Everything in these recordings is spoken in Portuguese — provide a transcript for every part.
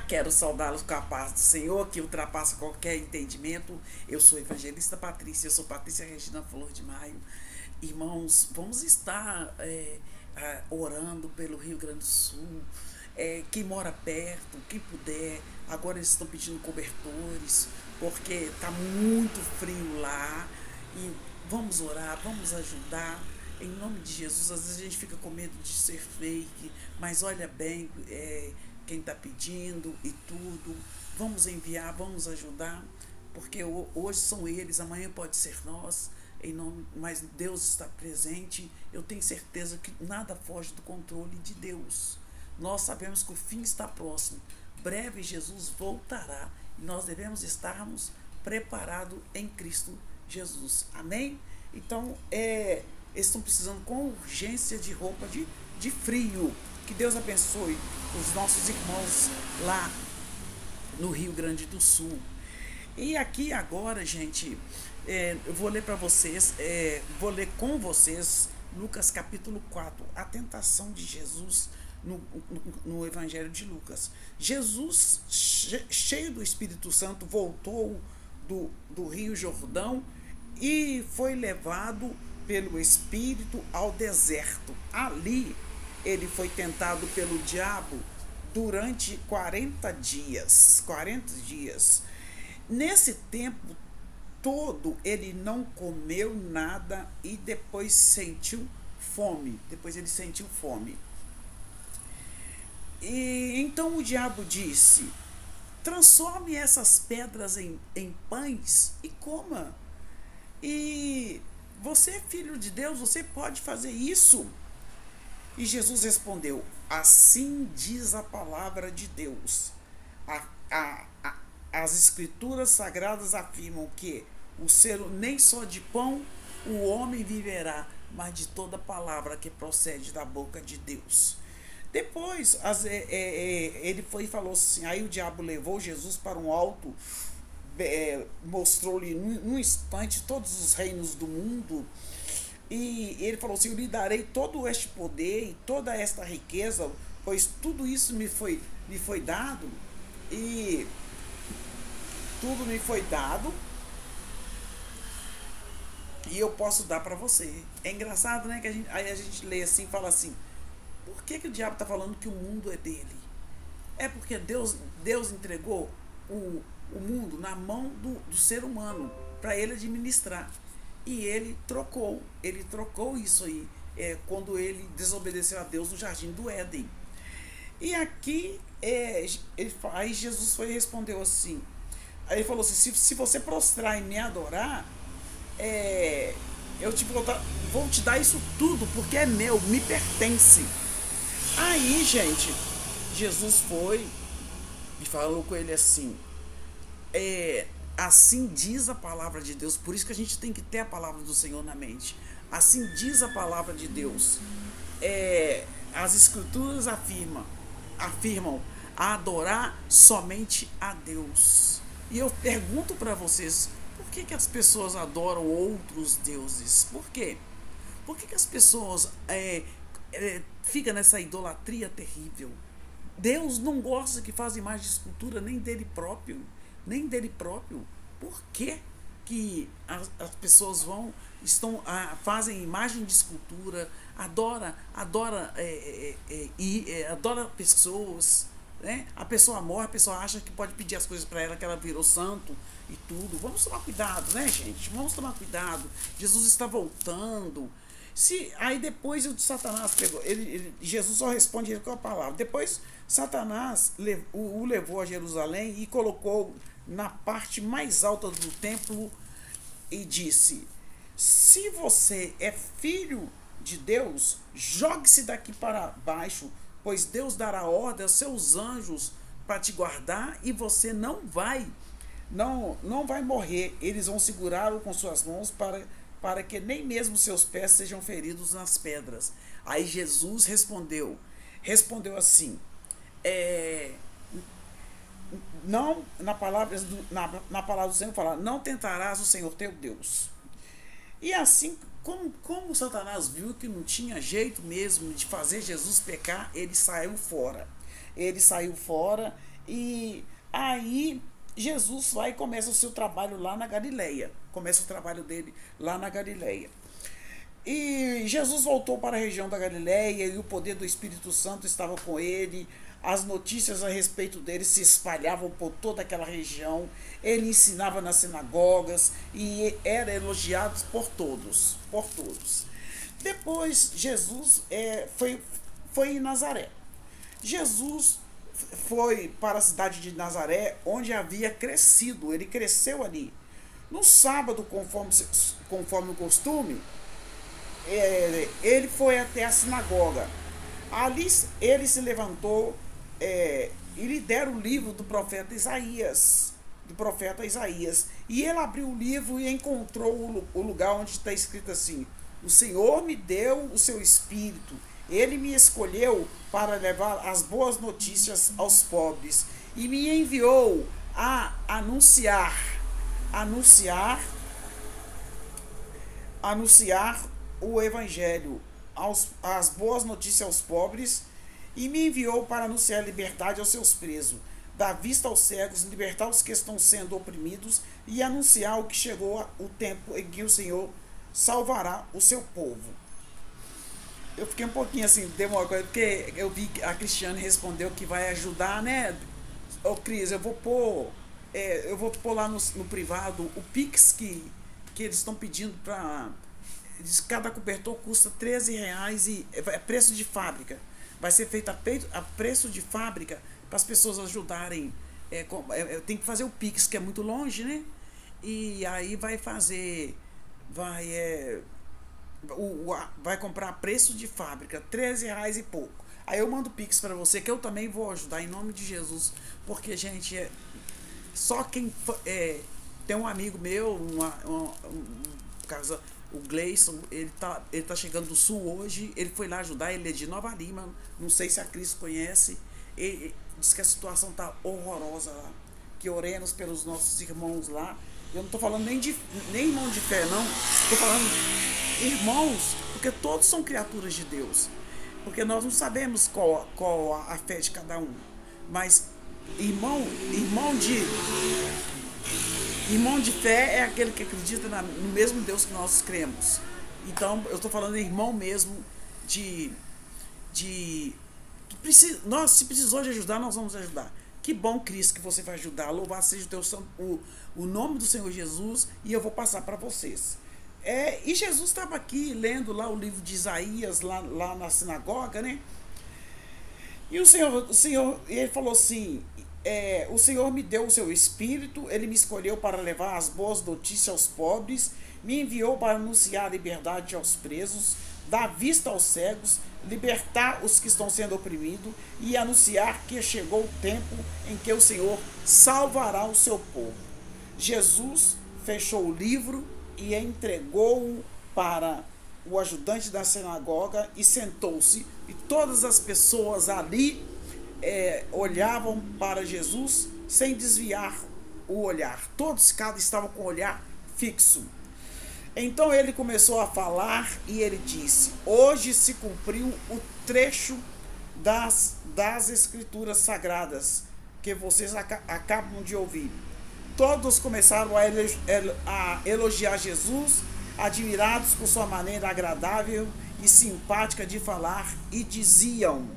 Quero saudá-los com a paz do Senhor, que ultrapassa qualquer entendimento. Eu sou evangelista Patrícia, eu sou Patrícia Regina Flor de Maio. Irmãos, vamos estar orando pelo Rio Grande do Sul. Quem mora perto, quem puder, agora eles estão pedindo cobertores, porque está muito frio lá. E vamos orar, vamos ajudar. Em nome de Jesus, às vezes a gente fica com medo de ser fake, mas olha bem, quem está pedindo e tudo. Vamos enviar, vamos ajudar, porque hoje são eles, amanhã pode ser nós, mas Deus está presente. Eu tenho certeza que nada foge do controle de Deus. Nós sabemos que o fim está próximo. Breve Jesus voltará e nós devemos estarmos preparados em Cristo Jesus. Amém? Então, eles estão precisando com urgência de roupa de frio. Que Deus abençoe os nossos irmãos lá no Rio Grande do Sul. E aqui agora, gente, eu vou ler para vocês, vou ler com vocês Lucas capítulo 4, a tentação de Jesus no Evangelho de Lucas. Jesus, cheio do Espírito Santo, voltou do Rio Jordão e foi levado pelo Espírito ao deserto. Ali ele foi tentado pelo diabo durante 40 dias. 40 dias. Nesse tempo todo ele não comeu nada e depois sentiu fome. Depois ele sentiu fome. E então o diabo disse: transforme essas pedras em pães e coma. E você é filho de Deus, você pode fazer isso. E Jesus respondeu: assim diz a palavra de Deus. As escrituras sagradas afirmam que o ser nem só de pão o homem viverá, mas de toda palavra que procede da boca de Deus. Depois ele foi e falou assim, aí o diabo levou Jesus para um alto, mostrou-lhe num instante todos os reinos do mundo, e ele falou assim: eu lhe darei todo este poder e toda esta riqueza, pois tudo isso me foi dado, e tudo me foi dado, e eu posso dar para você. É engraçado, né? Que aí a gente lê assim e fala assim: por que o diabo está falando que o mundo é dele? É porque Deus entregou o mundo na mão do ser humano para ele administrar. E ele trocou isso aí, quando ele desobedeceu a Deus no jardim do Éden. E aqui, aí Jesus foi e respondeu assim, aí ele falou assim: se você prostrar e me adorar, eu vou te dar isso tudo, porque é meu, me pertence. Aí, gente, Jesus foi e falou com ele assim: assim diz a palavra de Deus. Por isso que a gente tem que ter a palavra do Senhor na mente. Assim diz a palavra de Deus. As escrituras afirmam a adorar somente a Deus. E eu pergunto para vocês: por que as pessoas adoram outros deuses? Por quê? Por que as pessoas ficam nessa idolatria terrível? Deus não gosta que faz imagem de escultura nem dele próprio. Por que as pessoas fazem imagem de escultura, adora pessoas, né? A pessoa morre, a pessoa acha que pode pedir as coisas para ela, que ela virou santo e tudo. Vamos tomar cuidado, né, gente? Vamos tomar cuidado. Jesus está voltando. Aí depois o Satanás pegou, Jesus só responde ele com a palavra. Depois Satanás o levou a Jerusalém e colocou na parte mais alta do templo e disse: se você é filho de Deus, jogue-se daqui para baixo, pois Deus dará ordem aos seus anjos para te guardar e você não vai morrer. Eles vão segurá-lo com suas mãos para que nem mesmo seus pés sejam feridos nas pedras. Aí Jesus respondeu assim: não, na palavra do Senhor fala: não tentarás o Senhor teu Deus. E assim, como Satanás viu que não tinha jeito mesmo de fazer Jesus pecar, ele saiu fora. E aí Jesus vai e começa o seu trabalho lá na Galileia. Começa o trabalho dele lá na Galileia. E Jesus voltou para a região da Galileia e o poder do Espírito Santo estava com ele. As notícias a respeito dele se espalhavam por toda aquela região. Ele ensinava nas sinagogas e era elogiado por todos, por todos. Depois Jesus foi em Nazaré. Jesus foi para a cidade de Nazaré, onde havia crescido. Ele cresceu ali. No sábado, conforme o costume, ele foi até a sinagoga. Ali ele se levantou e lhe deram o livro do profeta Isaías. Do profeta Isaías. E ele abriu o livro e encontrou o lugar onde está escrito assim: o Senhor me deu o seu espírito. Ele me escolheu para levar as boas notícias aos pobres e me enviou a anunciar o evangelho, as boas notícias aos pobres, e me enviou para anunciar a liberdade aos seus presos, dar vista aos cegos, libertar os que estão sendo oprimidos e anunciar o que chegou o tempo em que o Senhor salvará o seu povo. Eu fiquei um pouquinho assim, demorado, porque eu vi que a Cristiane respondeu que vai ajudar, né? Ô Cris, eu vou pôr lá no privado o Pix que eles estão pedindo para. Cada cobertor custa R$ 13 e é preço de fábrica. Vai ser feito a preço de fábrica para as pessoas ajudarem. Tem que fazer o Pix, que é muito longe, né? E aí vai fazer. Vai comprar a preço de fábrica, R$ 13 e pouco. Aí eu mando Pix para você, que eu também vou ajudar em nome de Jesus. Porque, gente, só quem. Tem um amigo meu, o Gleison, ele tá chegando do sul hoje. Ele foi lá ajudar, ele é de Nova Lima. Não sei se a Cris conhece. Ele diz que a situação tá horrorosa lá. Que oremos pelos nossos irmãos lá. Eu não estou falando nem irmão de fé, não. Estou falando irmãos, porque todos são criaturas de Deus. Porque nós não sabemos qual a fé de cada um. Mas irmão de fé é aquele que acredita no mesmo Deus que nós cremos. Então, eu estou falando irmão mesmo nós, se precisou de ajudar, nós vamos ajudar. Que bom, Cristo, que você vai ajudar. Louvado seja o nome do Senhor Jesus. E eu vou passar para vocês. E Jesus estava aqui lendo lá o livro de Isaías, lá na sinagoga, né? E o Senhor ele falou assim: o Senhor me deu o seu espírito, ele me escolheu para levar as boas notícias aos pobres, me enviou para anunciar a liberdade aos presos, dar vista aos cegos, libertar os que estão sendo oprimidos e anunciar que chegou o tempo em que o Senhor salvará o seu povo. Jesus fechou o livro e entregou-o para o ajudante da sinagoga e sentou-se. E todas as pessoas ali olhavam para Jesus sem desviar o olhar. Todos estavam com o olhar fixo. Então ele começou a falar e ele disse: hoje se cumpriu o trecho das escrituras sagradas que vocês acabam de ouvir. Todos começaram a elogiar Jesus, admirados com sua maneira agradável e simpática de falar, e diziam,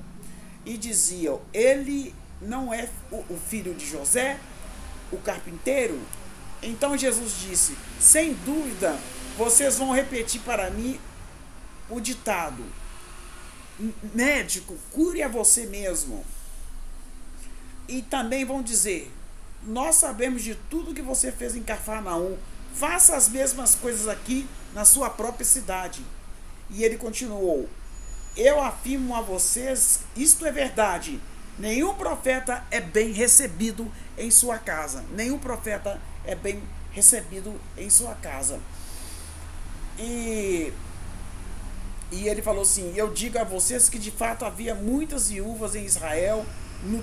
ele não é o filho de José, o carpinteiro? Então Jesus disse: sem dúvida, vocês vão repetir para mim o ditado: médico, cure a você mesmo. E também vão dizer: nós sabemos de tudo que você fez em Cafarnaum, faça as mesmas coisas aqui na sua própria cidade. E ele continuou: eu afirmo a vocês, isto é verdade, nenhum profeta é bem recebido em sua casa. Nenhum profeta é bem recebido em sua casa. E ele falou assim: eu digo a vocês que de fato havia muitas viúvas em Israel no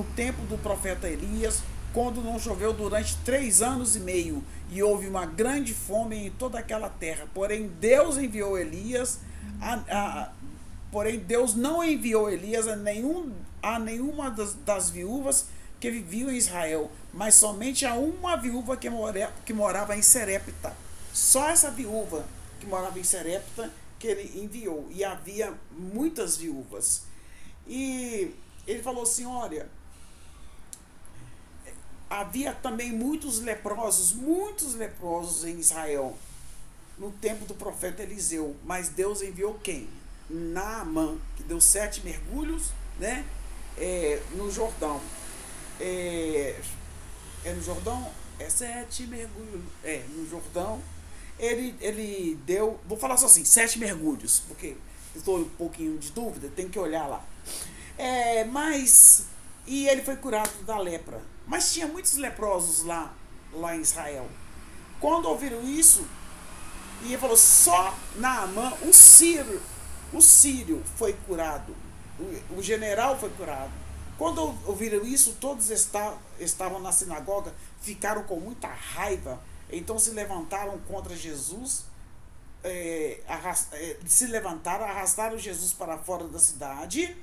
tempo do profeta Elias, quando não choveu durante 3 anos e meio, e houve uma grande fome em toda aquela terra. Porém Deus não enviou Elias a nenhuma das viúvas que viviam em Israel, mas somente a uma viúva que morava em Serepta. Só essa viúva que morava em Serepta que ele enviou. E havia muitas viúvas. E ele falou assim, olha, havia também muitos leprosos em Israel, no tempo do profeta Eliseu. Mas Deus enviou quem? Naamã, que deu 7 mergulhos, né? No Jordão. No Jordão? 7 mergulhos. No Jordão. Ele deu, vou falar só assim, 7 mergulhos, porque estou um pouquinho de dúvida, tem que olhar lá. E ele foi curado da lepra. Mas tinha muitos leprosos lá em Israel. Quando ouviram isso, e ele falou, só Naamã, o sírio foi curado. O general foi curado. Quando ouviram isso, todos estavam na sinagoga, ficaram com muita raiva. Então se levantaram contra Jesus, arrastaram Jesus para fora da cidade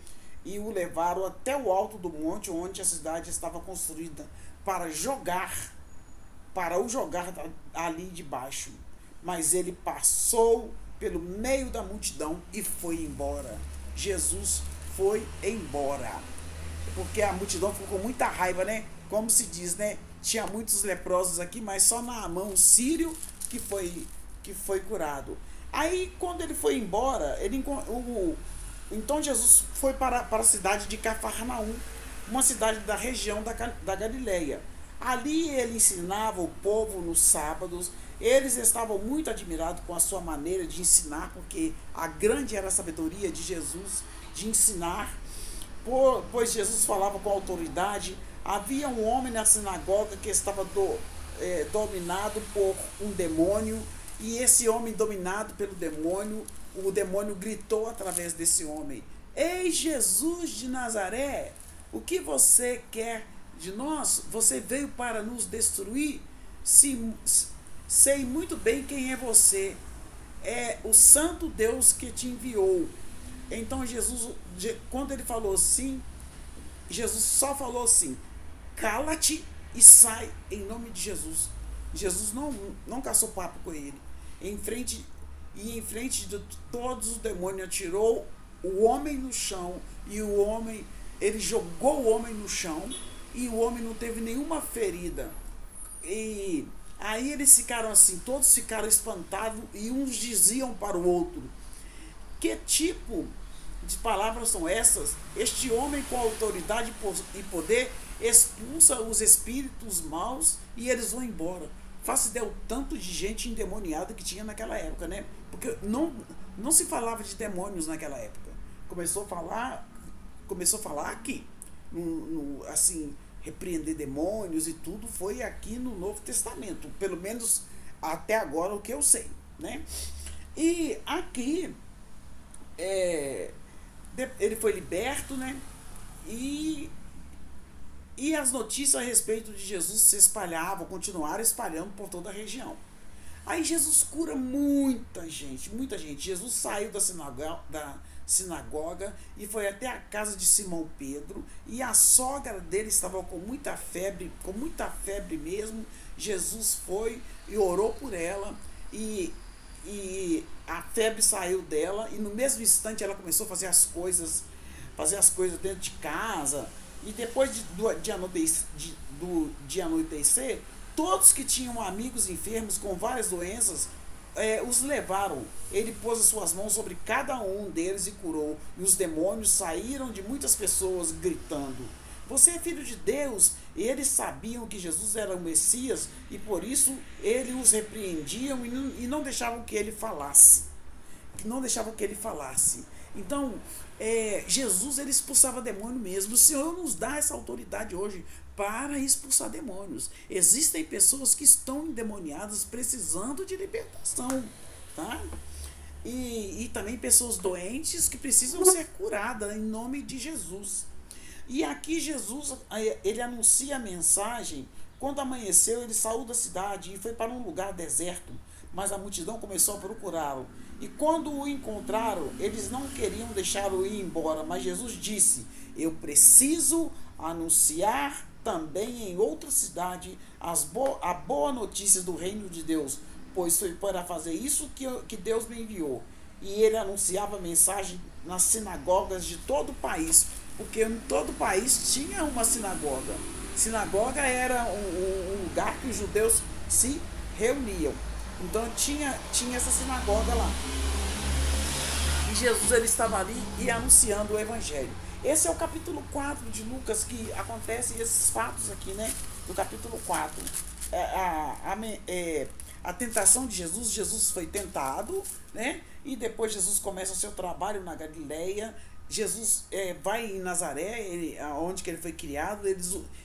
e o levaram até o alto do monte onde a cidade estava construída para o jogar ali de baixo. Mas ele passou pelo meio da multidão e foi embora. Jesus foi embora. Porque a multidão ficou com muita raiva, né? Como se diz, né? Tinha muitos leprosos aqui, mas só Naamã, o sírio, que foi curado. Aí, quando ele foi embora, então Jesus foi para a cidade de Cafarnaum, uma cidade da região da Galileia. Ali ele ensinava o povo nos sábados. Eles estavam muito admirados com a sua maneira de ensinar, porque a grande era a sabedoria de Jesus de ensinar, pois Jesus falava com autoridade. Havia um homem na sinagoga que estava dominado por um demônio, e esse homem dominado pelo demônio, o demônio gritou através desse homem: Ei, Jesus de Nazaré, o que você quer de nós? Você veio para nos destruir? Sei muito bem quem é você. É o santo Deus que te enviou. Então Jesus, quando ele falou assim, Jesus só falou assim: cala-te e sai em nome de Jesus. Jesus não caçou papo com ele. Em frente de todos os demônios, atirou o homem no chão, e ele jogou o homem no chão, e o homem não teve nenhuma ferida. E aí eles ficaram assim, todos ficaram espantados, e uns diziam para o outro: que tipo de palavras são essas? Este homem, com autoridade e poder, expulsa os espíritos maus e eles vão embora. Faça ideia o tanto de gente endemoniada que tinha naquela época, né? Porque não se falava de demônios naquela época. Começou a falar aqui, assim, repreender demônios e tudo, foi aqui no Novo Testamento, pelo menos até agora o que eu sei, né? E aqui ele foi liberto, né? E as notícias a respeito de Jesus se espalhavam, continuaram espalhando por toda a região. Aí Jesus cura muita gente, muita gente. Jesus saiu da sinagoga e foi até a casa de Simão Pedro, e a sogra dele estava com muita febre mesmo. Jesus foi e orou por ela, e a febre saiu dela, e no mesmo instante ela começou a fazer as coisas dentro de casa. E depois de anoitecer, todos que tinham amigos enfermos com várias doenças, os levaram. Ele pôs as suas mãos sobre cada um deles e curou. E os demônios saíram de muitas pessoas gritando: Você é filho de Deus. E eles sabiam que Jesus era o Messias, e por isso eles os repreendiam e não deixavam que ele falasse. Então, Jesus, ele expulsava demônio mesmo. O Senhor nos dá essa autoridade hoje para expulsar demônios. Existem pessoas que estão endemoniadas, precisando de libertação, tá? E também pessoas doentes que precisam ser curadas em nome de Jesus. E aqui Jesus, ele anuncia a mensagem. Quando amanheceu, ele saiu da cidade e foi para um lugar deserto, mas a multidão começou a procurá-lo. E quando o encontraram, eles não queriam deixá-lo ir embora, mas Jesus disse: eu preciso anunciar também em outra cidade a boa notícia do reino de Deus, pois foi para fazer isso que Deus me enviou. E ele anunciava a mensagem nas sinagogas de todo o país, porque em todo o país tinha uma sinagoga. Sinagoga era um lugar que os judeus se reuniam. Então tinha essa sinagoga lá. E Jesus ele estava ali e anunciando o evangelho. Esse é o capítulo 4 de Lucas, que acontecem esses fatos aqui, né? Do capítulo 4. A tentação de Jesus, Jesus foi tentado, né? E depois Jesus começa o seu trabalho na Galileia. Jesus vai em Nazaré, onde que ele foi criado,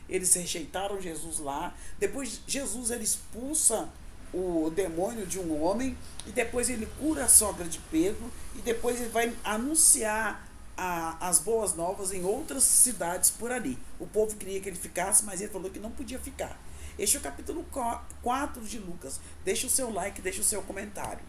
eles rejeitaram Jesus lá. Depois Jesus ele expulsa o demônio de um homem, e depois ele cura a sogra de Pedro, e depois ele vai anunciar as boas novas em outras cidades por ali. O povo queria que ele ficasse, mas ele falou que não podia ficar. Este é o capítulo 4 de Lucas. Deixa o seu like, deixa o seu comentário.